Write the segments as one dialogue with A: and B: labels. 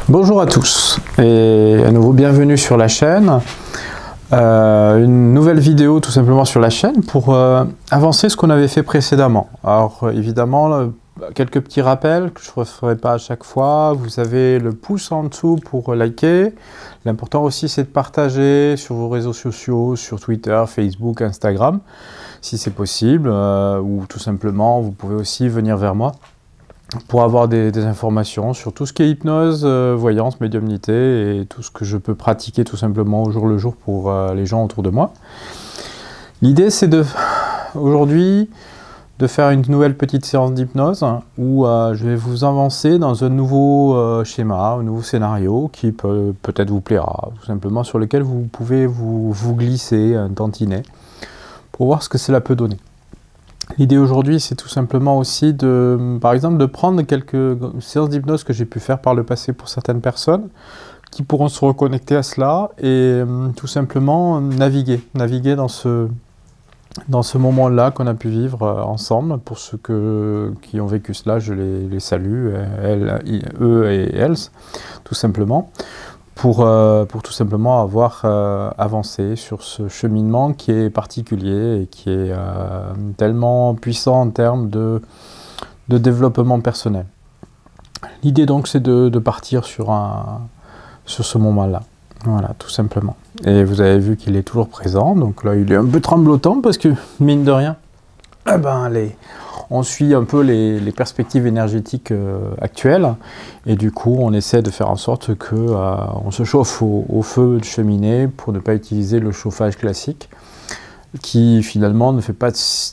A: Bonjour à tous et à nouveau bienvenue sur la chaîne. Une nouvelle vidéo tout simplement sur la chaîne pour avancer ce qu'on avait fait précédemment. Alors évidemment, quelques petits rappels que je ne referai pas à chaque fois. Vous avez le pouce en dessous pour liker. L'important aussi c'est de partager sur vos réseaux sociaux, sur Twitter, Facebook, Instagram, si c'est possible. Ou tout simplement, vous pouvez aussi venir vers moi pour avoir des informations sur tout ce qui est hypnose, voyance, médiumnité et tout ce que je peux pratiquer tout simplement au jour le jour pour les gens autour de moi. L'idée c'est aujourd'hui de faire une nouvelle petite séance d'hypnose où je vais vous avancer dans un nouveau schéma, un nouveau scénario qui peut-être vous plaira, tout simplement sur lequel vous pouvez vous glisser un tantinet pour voir ce que cela peut donner. L'idée aujourd'hui, c'est tout simplement aussi par exemple, de prendre quelques séances d'hypnose que j'ai pu faire par le passé pour certaines personnes qui pourront se reconnecter à cela et tout simplement naviguer dans ce moment-là qu'on a pu vivre ensemble. Pour ceux qui ont vécu cela, je les salue, eux et elles, tout simplement. Pour tout simplement avoir avancé sur ce cheminement qui est particulier et qui est tellement puissant en termes de développement personnel. L'idée donc c'est de partir sur ce moment-là, voilà, tout simplement. Et vous avez vu qu'il est toujours présent, donc là il est un peu tremblotant parce que mine de rien, eh ben, on suit un peu les perspectives énergétiques actuelles et du coup on essaie de faire en sorte que on se chauffe au feu de cheminée pour ne pas utiliser le chauffage classique qui finalement ne fait pas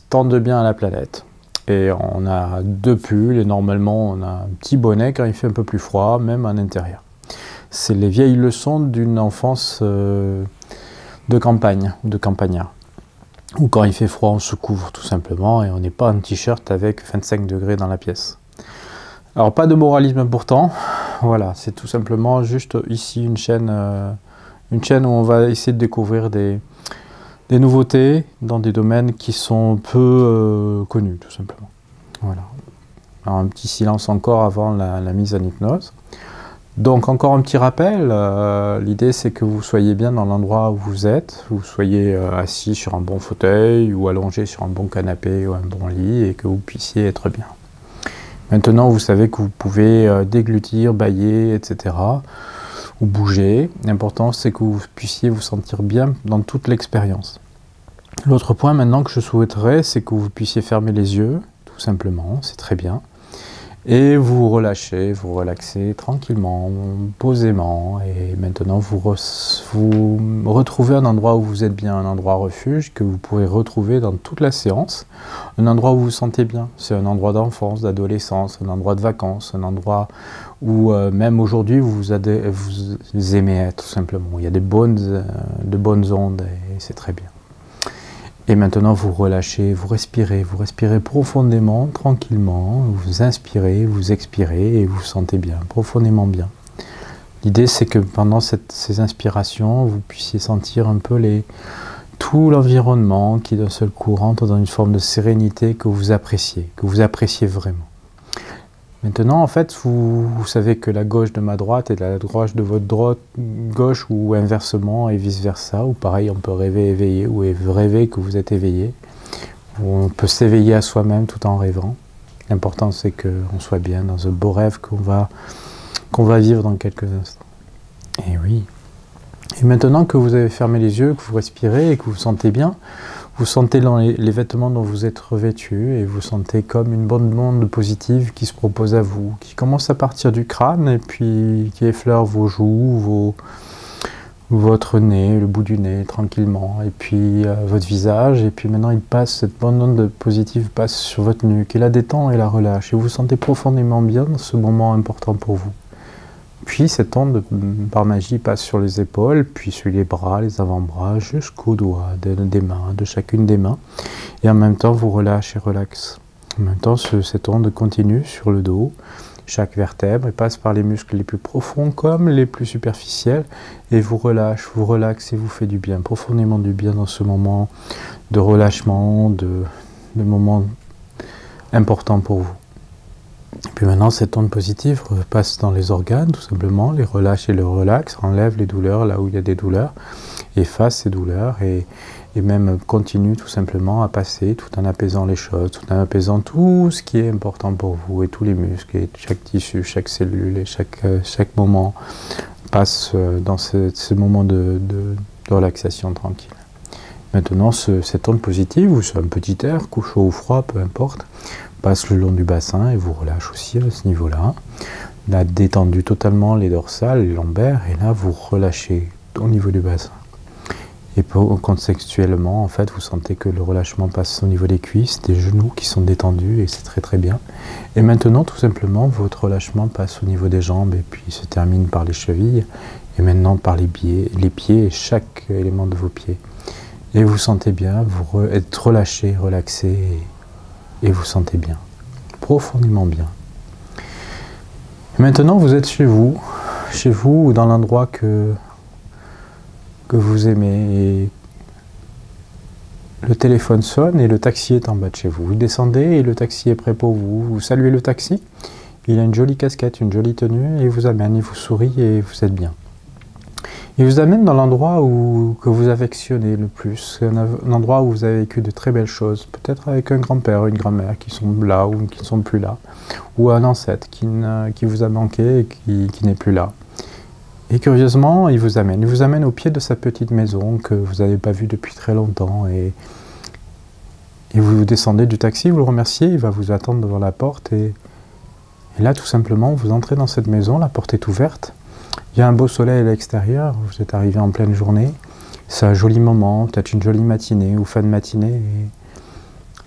A: tant de bien à la planète. Et on a deux pulls et normalement on a un petit bonnet quand il fait un peu plus froid, même en intérieur. C'est les vieilles leçons d'une enfance de campagne ou de campagnard. Ou quand il fait froid, on se couvre tout simplement et on n'est pas en t-shirt avec 25 degrés dans la pièce. Alors pas de moralisme pourtant, voilà, c'est tout simplement juste ici une chaîne où on va essayer de découvrir des nouveautés dans des domaines qui sont peu connus tout simplement. Voilà. Alors un petit silence encore avant la mise en hypnose. Donc encore un petit rappel, l'idée c'est que vous soyez bien dans l'endroit où vous êtes, vous soyez assis sur un bon fauteuil ou allongé sur un bon canapé ou un bon lit et que vous puissiez être bien. Maintenant vous savez que vous pouvez déglutir, bâiller, etc. ou bouger. L'important c'est que vous puissiez vous sentir bien dans toute l'expérience. L'autre point maintenant que je souhaiterais c'est que vous puissiez fermer les yeux, tout simplement, c'est très bien. Et vous relâchez, vous relaxez tranquillement, posément, et maintenant vous retrouvez un endroit où vous êtes bien, un endroit refuge que vous pourrez retrouver dans toute la séance, un endroit où vous vous sentez bien. C'est un endroit d'enfance, d'adolescence, un endroit de vacances, un endroit où même aujourd'hui vous aimez être tout simplement. Il y a de bonnes ondes et c'est très bien. Et maintenant, vous relâchez, vous respirez profondément, tranquillement, vous inspirez, vous expirez et vous vous sentez bien, profondément bien. L'idée, c'est que pendant ces inspirations, vous puissiez sentir un peu tout l'environnement qui d'un seul coup rentre dans une forme de sérénité que vous appréciez vraiment. Maintenant, en fait, vous savez que la gauche de ma droite est la droite de votre gauche ou inversement et vice-versa. Ou pareil, on peut rêver éveillé ou rêver que vous êtes éveillé. On peut s'éveiller à soi-même tout en rêvant. L'important, c'est qu'on soit bien dans un beau rêve qu'on va vivre dans quelques instants. Et oui. Et maintenant que vous avez fermé les yeux, que vous respirez et que vous vous sentez bien, vous sentez dans les vêtements dont vous êtes revêtu et vous sentez comme une bonne onde positive qui se propose à vous, qui commence à partir du crâne et puis qui effleure vos joues, votre nez, le bout du nez tranquillement, et puis votre visage, et puis maintenant cette bonne onde positive passe sur votre nuque et la détend et la relâche et vous vous sentez profondément bien dans ce moment important pour vous. Puis cette onde, par magie, passe sur les épaules, puis sur les bras, les avant-bras, jusqu'aux doigts des mains, de chacune des mains. Et en même temps, vous relâchez et relaxez. En même temps, cette onde continue sur le dos, chaque vertèbre, et passe par les muscles les plus profonds comme les plus superficiels, et vous relaxe et vous fait du bien, profondément du bien dans ce moment de relâchement, de moment important pour vous. Puis maintenant, cette onde positive passe dans les organes, tout simplement, les relâche et les relaxe, enlève les douleurs là où il y a des douleurs, efface ces douleurs et même continue tout simplement à passer tout en apaisant les choses, tout en apaisant tout ce qui est important pour vous et tous les muscles et chaque tissu, chaque cellule et chaque moment passe dans ce moment de relaxation tranquille. Maintenant, cette onde positive, ou c'est un petit air, chaud ou froid, peu importe, passe le long du bassin et vous relâche aussi à ce niveau-là. Là, détendu totalement les dorsales, les lombaires, et là, vous relâchez au niveau du bassin. Et contextuellement, en fait, vous sentez que le relâchement passe au niveau des cuisses, des genoux qui sont détendus, et c'est très très bien. Et maintenant, tout simplement, votre relâchement passe au niveau des jambes, et puis se termine par les chevilles, et maintenant par les pieds et chaque élément de vos pieds. Et vous sentez bien, vous êtes relâché, relaxé, et vous sentez bien, profondément bien. Et maintenant, vous êtes chez vous ou dans l'endroit que vous aimez, et le téléphone sonne et le taxi est en bas de chez vous. Vous descendez et le taxi est prêt pour vous. Vous saluez le taxi, il a une jolie casquette, une jolie tenue, et il vous amène, il vous sourit et vous êtes bien. Il vous amène dans l'endroit que vous affectionnez le plus, un endroit où vous avez vécu de très belles choses, peut-être avec un grand-père, une grand-mère qui sont là ou qui ne sont plus là, ou un ancêtre qui vous a manqué et qui n'est plus là. Et curieusement, il vous amène au pied de sa petite maison que vous n'avez pas vue depuis très longtemps, et vous descendez du taxi, vous le remerciez, il va vous attendre devant la porte, et là tout simplement vous entrez dans cette maison, la porte est ouverte. Il y a un beau soleil à l'extérieur, vous êtes arrivé en pleine journée, c'est un joli moment, peut-être une jolie matinée ou fin de matinée.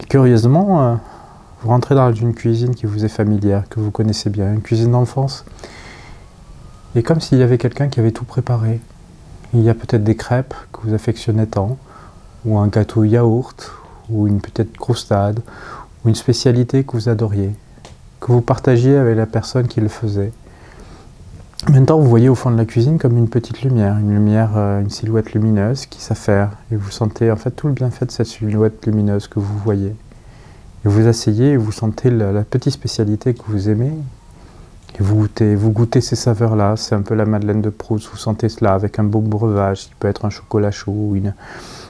A: Et curieusement, vous rentrez dans une cuisine qui vous est familière, que vous connaissez bien, une cuisine d'enfance. Et comme s'il y avait quelqu'un qui avait tout préparé. Il y a peut-être des crêpes que vous affectionnez tant, ou un gâteau yaourt, ou une peut-être croustade, ou une spécialité que vous adoriez, que vous partagiez avec la personne qui le faisait. En même temps, vous voyez au fond de la cuisine comme une petite lumière, une silhouette lumineuse qui s'affaire. Et vous sentez en fait tout le bienfait de cette silhouette lumineuse que vous voyez. Et vous asseyez et vous sentez la petite spécialité que vous aimez. Et vous goûtez ces saveurs-là. C'est un peu la Madeleine de Proust. Vous sentez cela avec un beau breuvage qui peut être un chocolat chaud,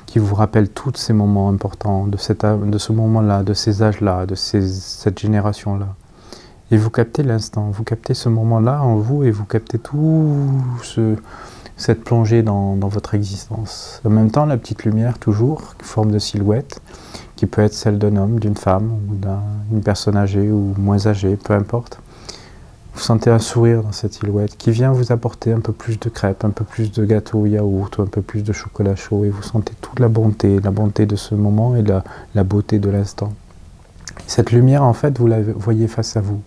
A: qui vous rappelle tous ces moments importants de ce moment-là, de ces âges-là, de cette génération-là. Et vous captez l'instant, vous captez ce moment-là en vous et vous captez cette plongée dans votre existence. En même temps, la petite lumière, toujours, forme de silhouette, qui peut être celle d'un homme, d'une femme, ou d'une personne âgée ou moins âgée, peu importe. Vous sentez un sourire dans cette silhouette qui vient vous apporter un peu plus de crêpes, un peu plus de gâteau au yaourt, ou un peu plus de chocolat chaud, et vous sentez toute la bonté de ce moment et la beauté de l'instant. Cette lumière, en fait, vous la voyez face à vous.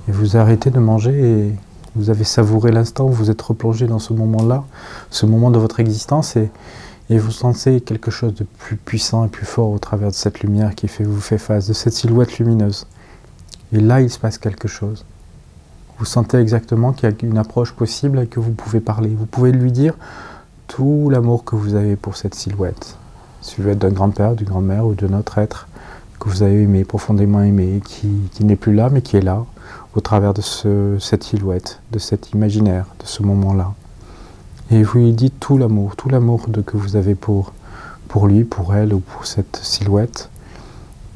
A: Et vous arrêtez de manger et vous avez savouré l'instant où vous êtes replongé dans ce moment-là, ce moment de votre existence, et vous sentez quelque chose de plus puissant et plus fort au travers de cette lumière qui vous fait face, de cette silhouette lumineuse. Et là, il se passe quelque chose. Vous sentez exactement qu'il y a une approche possible et que vous pouvez parler. Vous pouvez lui dire tout l'amour que vous avez pour cette silhouette. Silhouette d'un grand-père, d'une grand-mère ou d'un autre être que vous avez aimé, profondément aimé, qui n'est plus là, mais qui est là, au travers de cette silhouette, de cet imaginaire, de ce moment-là. Et vous lui dites tout l'amour que vous avez pour lui, pour elle ou pour cette silhouette.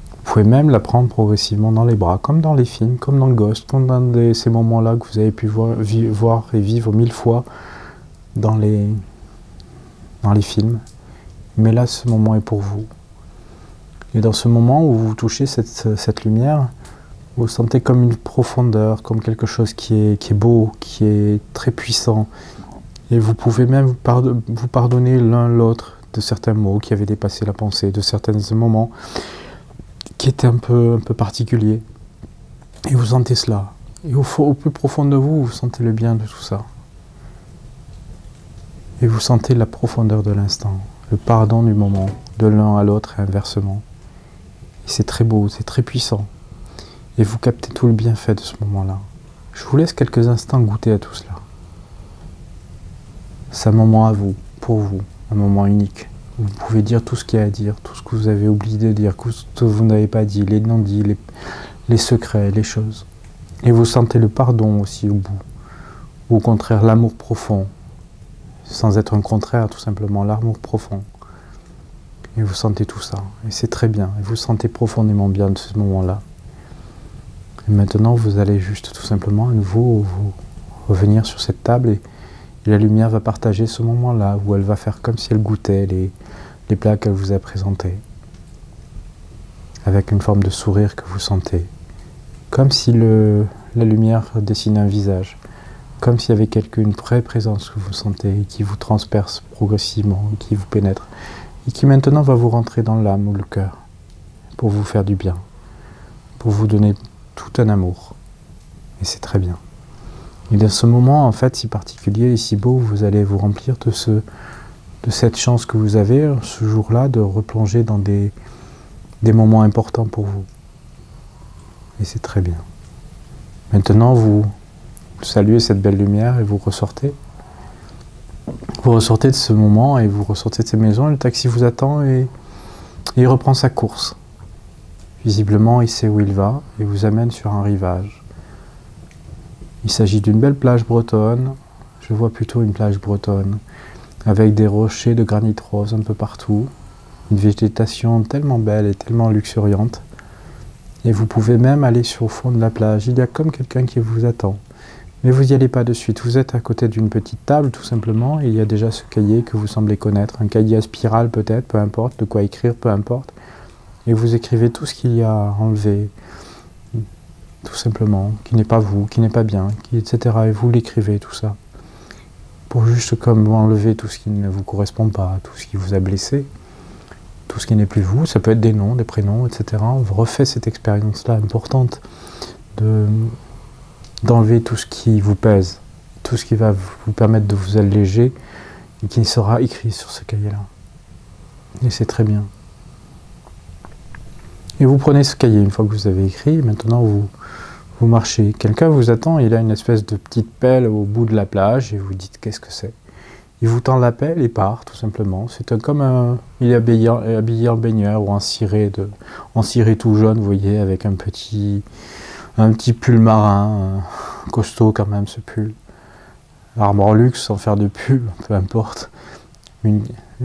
A: Vous pouvez même la prendre progressivement dans les bras, comme dans les films, comme dans Ghost, comme dans ces moments-là que vous avez pu voir et vivre 1000 fois dans les films. Mais là, ce moment est pour vous. Et dans ce moment où vous touchez cette lumière, vous sentez comme une profondeur, comme quelque chose qui est beau, qui est très puissant. Et vous pouvez même vous pardonner l'un l'autre de certains mots qui avaient dépassé la pensée, de certains moments qui étaient un peu particuliers. Et vous sentez cela. Et au plus profond de vous, vous sentez le bien de tout ça. Et vous sentez la profondeur de l'instant, le pardon du moment, de l'un à l'autre et inversement. Et c'est très beau, c'est très puissant. Et vous captez tout le bienfait de ce moment-là. Je vous laisse quelques instants goûter à tout cela. C'est un moment à vous, pour vous, un moment unique. Vous pouvez dire tout ce qu'il y a à dire, tout ce que vous avez oublié de dire, tout ce que vous n'avez pas dit, les non-dits, les secrets, les choses. Et vous sentez le pardon aussi au bout. Ou au contraire, l'amour profond. Sans être un contraire, tout simplement, l'amour profond. Et vous sentez tout ça. Et c'est très bien. Et vous sentez profondément bien de ce moment-là. Et maintenant, vous allez juste tout simplement à nouveau vous revenir sur cette table et la lumière va partager ce moment-là où elle va faire comme si elle goûtait les plats qu'elle vous a présentés. Avec une forme de sourire que vous sentez. Comme si la lumière dessinait un visage. Comme s'il y avait une vraie présence que vous sentez et qui vous transperce progressivement, qui vous pénètre. Et qui maintenant va vous rentrer dans l'âme ou le cœur. Pour vous faire du bien. Pour vous donner tout un amour. Et c'est très bien. Et dans ce moment, en fait, si particulier et si beau, vous allez vous remplir de cette chance que vous avez, ce jour-là, de replonger dans des moments importants pour vous. Et c'est très bien. Maintenant, vous saluez cette belle lumière et vous ressortez. Vous ressortez de ce moment et vous ressortez de cette maison. Le taxi vous attend et il reprend sa course. Visiblement, il sait où il va et vous amène sur un rivage. Il s'agit d'une belle plage bretonne. Je vois plutôt une plage bretonne avec des rochers de granit rose un peu partout. Une végétation tellement belle et tellement luxuriante. Et vous pouvez même aller sur le fond de la plage. Il y a comme quelqu'un qui vous attend. Mais vous n'y allez pas de suite. Vous êtes à côté d'une petite table, tout simplement. Et il y a déjà ce cahier que vous semblez connaître. Un cahier à spirale peut-être, peu importe. De quoi écrire, peu importe. Et vous écrivez tout ce qu'il y a à enlever. Tout simplement. Qui n'est pas vous, qui n'est pas bien, etc. Et vous l'écrivez, tout ça. Pour juste comme enlever tout ce qui ne vous correspond pas, tout ce qui vous a blessé. Tout ce qui n'est plus vous, ça peut être des noms, des prénoms, etc. On refait cette expérience-là importante d'enlever tout ce qui vous pèse, tout ce qui va vous permettre de vous alléger et qui sera écrit sur ce cahier-là. Et c'est très bien. Et vous prenez ce cahier une fois que vous avez écrit, maintenant vous marchez. Quelqu'un vous attend, il a une espèce de petite pelle au bout de la plage et vous dites qu'est-ce que c'est. Il vous tend la pelle et part, tout simplement. C'est comme il est habillé en baigneur ou en ciré tout jaune, vous voyez, avec un petit pull marin, costaud quand même ce pull. Armoire luxe, sans faire de pub, peu importe.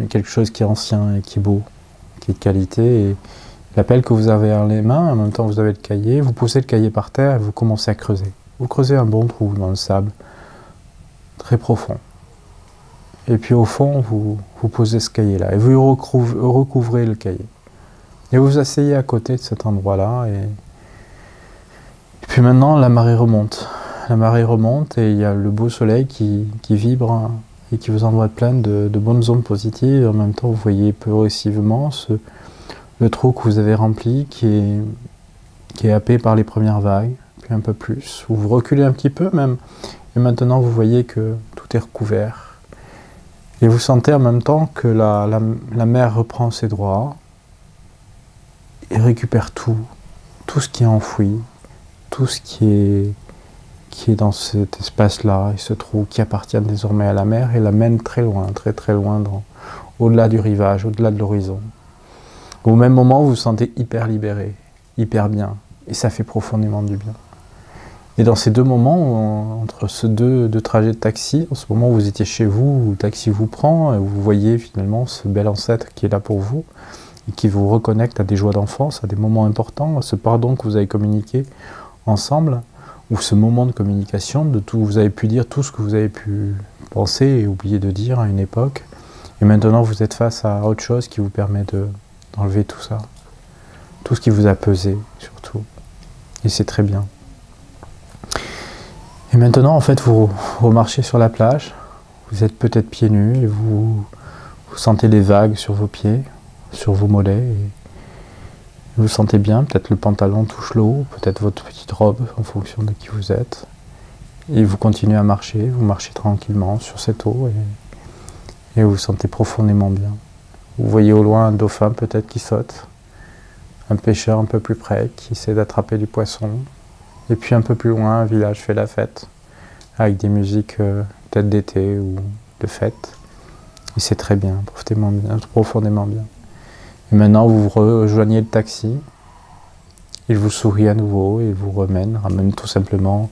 A: Quelque chose qui est ancien et qui est beau, qui est de qualité. Et la pelle que vous avez dans les mains, en même temps vous avez le cahier, vous posez le cahier par terre et vous commencez à creuser. Vous creusez un bon trou dans le sable, très profond. Et puis au fond, vous posez ce cahier-là et vous recouvrez le cahier. Et vous vous asseyez à côté de cet endroit-là. Et puis maintenant, la marée remonte. La marée remonte et il y a le beau soleil qui vibre et qui vous envoie plein de bonnes ondes positives. En même temps, vous voyez progressivement le trou que vous avez rempli qui est happé par les premières vagues, puis un peu plus. Vous reculez un petit peu même. Et maintenant, vous voyez que tout est recouvert. Et vous sentez en même temps que la mer reprend ses droits et récupère tout ce qui est enfoui, tout ce qui est dans cet espace-là et ce trou qui appartient désormais à la mer et la mène très loin, très très loin, au-delà du rivage, au-delà de l'horizon. Au même moment, vous vous sentez hyper libéré, hyper bien, et ça fait profondément du bien. Et dans ces deux moments, entre ces deux trajets de taxi, en ce moment où vous étiez chez vous, où le taxi vous prend, et vous voyez finalement ce bel ancêtre qui est là pour vous, et qui vous reconnecte à des joies d'enfance, à des moments importants, à ce pardon que vous avez communiqué ensemble, ou ce moment de communication, de tout, vous avez pu dire tout ce que vous avez pu penser et oublier de dire à une époque, et maintenant vous êtes face à autre chose qui vous permet d'enlever tout ça, tout ce qui vous a pesé surtout, et c'est très bien. Et maintenant, en fait, vous remarchez sur la plage, vous êtes peut-être pieds nus et vous sentez les vagues sur vos pieds, sur vos mollets. Et vous sentez bien, peut-être le pantalon touche l'eau, peut-être votre petite robe en fonction de qui vous êtes. Et vous continuez à marcher, vous marchez tranquillement sur cette eau et vous vous sentez profondément bien. Vous voyez au loin un dauphin peut-être qui saute, un pêcheur un peu plus près qui essaie d'attraper du poisson. Et puis un peu plus loin, un village fait la fête, avec des musiques peut-être d'été ou de fête. Et c'est très bien, profondément bien. Et maintenant, vous rejoignez le taxi, Il vous sourit à nouveau et vous ramène tout simplement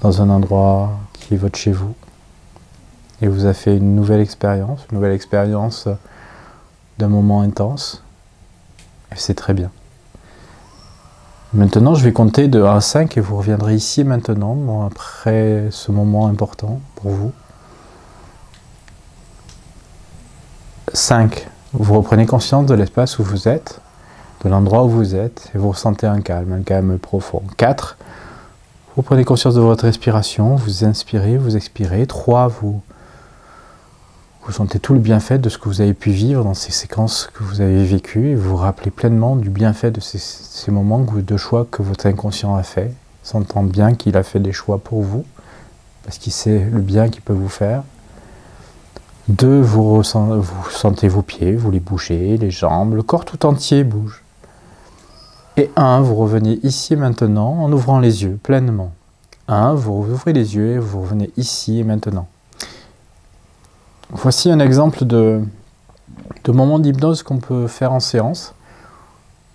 A: dans un endroit qui est votre chez vous. Et vous a fait une nouvelle expérience d'un moment intense. Et c'est très bien. Maintenant, je vais compter de 1 à 5 et vous reviendrez ici et maintenant, après ce moment important pour vous. 5. Vous reprenez conscience de l'espace où vous êtes, de l'endroit où vous êtes, et vous ressentez un calme profond. 4. Vous prenez conscience de votre respiration, vous inspirez, vous expirez. 3. Vous sentez tout le bienfait de ce que vous avez pu vivre dans ces séquences que vous avez vécues et vous vous rappelez pleinement du bienfait de ces moments de choix que votre inconscient a fait, sentant bien qu'il a fait des choix pour vous, parce qu'il sait le bien qu'il peut vous faire. 2, vous sentez vos pieds, vous les bougez, les jambes, le corps tout entier bouge. Et 1, vous revenez ici et maintenant en ouvrant les yeux pleinement. 1, vous ouvrez les yeux et vous revenez ici et maintenant. Voici un exemple de moment d'hypnose qu'on peut faire en séance,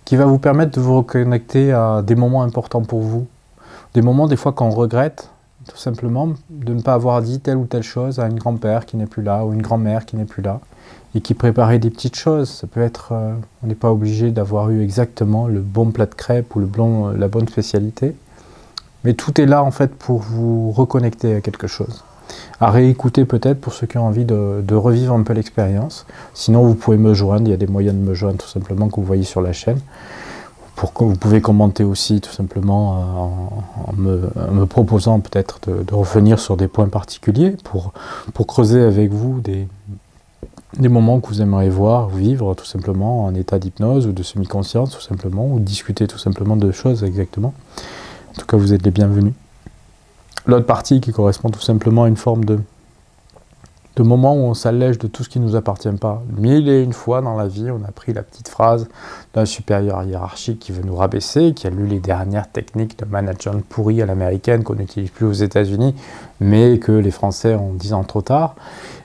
A: qui va vous permettre de vous reconnecter à des moments importants pour vous. Des moments des fois qu'on regrette, tout simplement, de ne pas avoir dit telle ou telle chose à une grand-père qui n'est plus là, ou une grand-mère qui n'est plus là, et qui préparait des petites choses. Ça peut être, on n'est pas obligé d'avoir eu exactement le bon plat de crêpes ou la bonne spécialité, mais tout est là en fait pour vous reconnecter à quelque chose. À réécouter peut-être pour ceux qui ont envie de revivre un peu l'expérience. Sinon, vous pouvez me joindre, il y a des moyens de me joindre tout simplement que vous voyez sur la chaîne. Vous pouvez commenter aussi tout simplement en me proposant peut-être de revenir sur des points particuliers pour creuser avec vous des moments que vous aimeriez voir, vivre tout simplement en état d'hypnose ou de semi-conscience tout simplement, ou discuter tout simplement de choses exactement. En tout cas, vous êtes les bienvenus. L'autre partie qui correspond tout simplement à une forme de moment où on s'allège de tout ce qui ne nous appartient pas. Mille et une fois dans la vie, on a pris la petite phrase d'un supérieur hiérarchique qui veut nous rabaisser, qui a lu les dernières techniques de management pourries à l'américaine qu'on n'utilise plus aux États-Unis, mais que les Français ont 10 ans trop tard,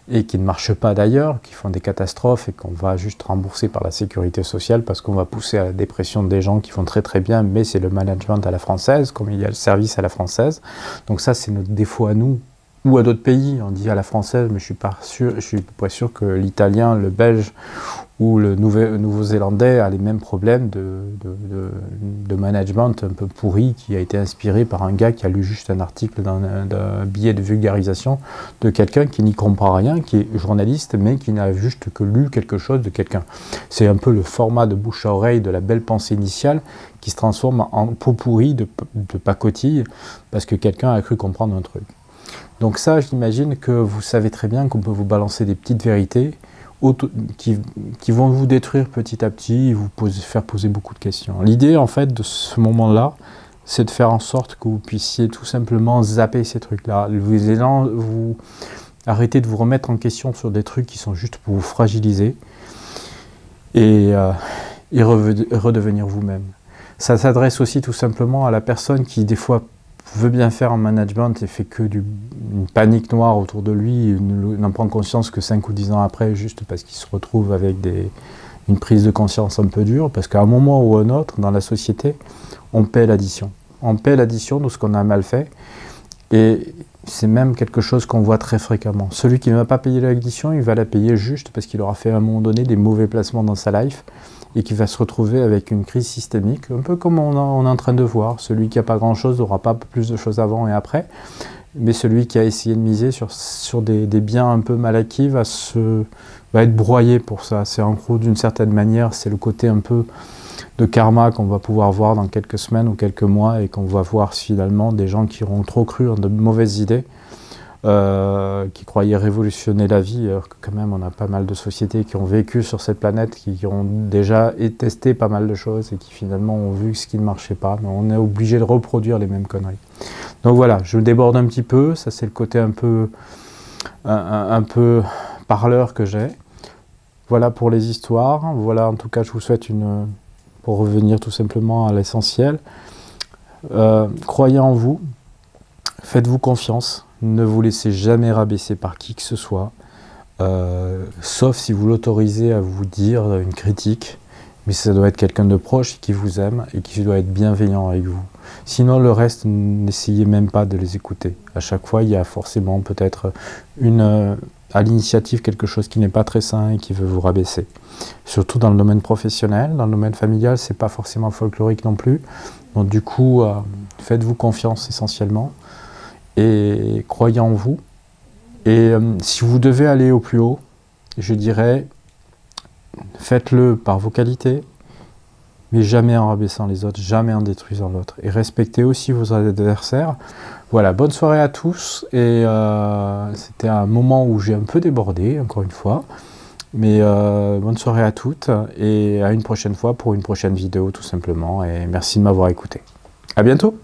A: et qui ne marchent pas d'ailleurs, qui font des catastrophes et qu'on va juste rembourser par la sécurité sociale parce qu'on va pousser à la dépression des gens qui font très très bien, mais c'est le management à la française, comme il y a le service à la française. Donc ça, c'est notre défaut à nous, ou à d'autres pays. On dit à la française, mais je suis pas sûr que l'italien, le belge ou le nouveau-zélandais a les mêmes problèmes de management un peu pourri qui a été inspiré par un gars qui a lu juste un article d'un billet de vulgarisation de quelqu'un qui n'y comprend rien, qui est journaliste, mais qui n'a juste que lu quelque chose de quelqu'un. C'est un peu le format de bouche à oreille de la belle pensée initiale qui se transforme en pot pourri de pacotille parce que quelqu'un a cru comprendre un truc. Donc ça, j'imagine que vous savez très bien qu'on peut vous balancer des petites vérités qui vont vous détruire petit à petit et vous faire poser beaucoup de questions. L'idée, en fait, de ce moment-là, c'est de faire en sorte que vous puissiez tout simplement zapper ces trucs-là. Vous arrêtez de vous remettre en question sur des trucs qui sont juste pour vous fragiliser et redevenir vous-même. Ça s'adresse aussi tout simplement à la personne qui, des fois, veut bien faire en management et fait que une panique noire autour de lui, n'en prend conscience que 5 ou 10 ans après, juste parce qu'il se retrouve avec une prise de conscience un peu dure, parce qu'à un moment ou à un autre, dans la société, on paie l'addition. On paie l'addition de ce qu'on a mal fait, et c'est même quelque chose qu'on voit très fréquemment. Celui qui ne va pas payer l'addition, il va la payer juste parce qu'il aura fait à un moment donné des mauvais placements dans sa life, et qui va se retrouver avec une crise systémique, un peu comme on est en train de voir. Celui qui n'a pas grand-chose n'aura pas plus de choses avant et après, mais celui qui a essayé de miser sur des biens un peu mal acquis va être broyé pour ça. C'est en gros, d'une certaine manière, c'est le côté un peu de karma qu'on va pouvoir voir dans quelques semaines ou quelques mois, et qu'on va voir finalement des gens qui auront trop cru en de mauvaises idées, qui croyaient révolutionner la vie, alors que quand même on a pas mal de sociétés qui ont vécu sur cette planète, qui ont déjà testé pas mal de choses et qui finalement ont vu ce qui ne marchait pas, mais on est obligé de reproduire les mêmes conneries. Donc voilà, je déborde un petit peu, ça c'est le côté un peu parleur que j'ai. Voilà pour les histoires, voilà en tout cas je vous souhaite pour revenir tout simplement à l'essentiel, croyez en vous, faites-vous confiance. Ne vous laissez jamais rabaisser par qui que ce soit, sauf si vous l'autorisez à vous dire une critique, Mais ça doit être quelqu'un de proche qui vous aime et qui doit être bienveillant avec vous. Sinon, le reste, n'essayez même pas de les écouter. À chaque fois, il y a forcément peut-être à l'initiative quelque chose qui n'est pas très sain et qui veut vous rabaisser. Surtout dans le domaine professionnel, dans le domaine familial, c'est pas forcément folklorique non plus. Donc du coup, faites-vous confiance essentiellement et croyez en vous. Et si vous devez aller au plus haut, je dirais, faites-le par vos qualités, mais jamais en rabaissant les autres, jamais en détruisant l'autre. Et respectez aussi vos adversaires. Voilà, bonne soirée à tous. Et c'était un moment où j'ai un peu débordé, encore une fois. Mais bonne soirée à toutes et à une prochaine fois pour une prochaine vidéo tout simplement. Et merci de m'avoir écouté. À bientôt.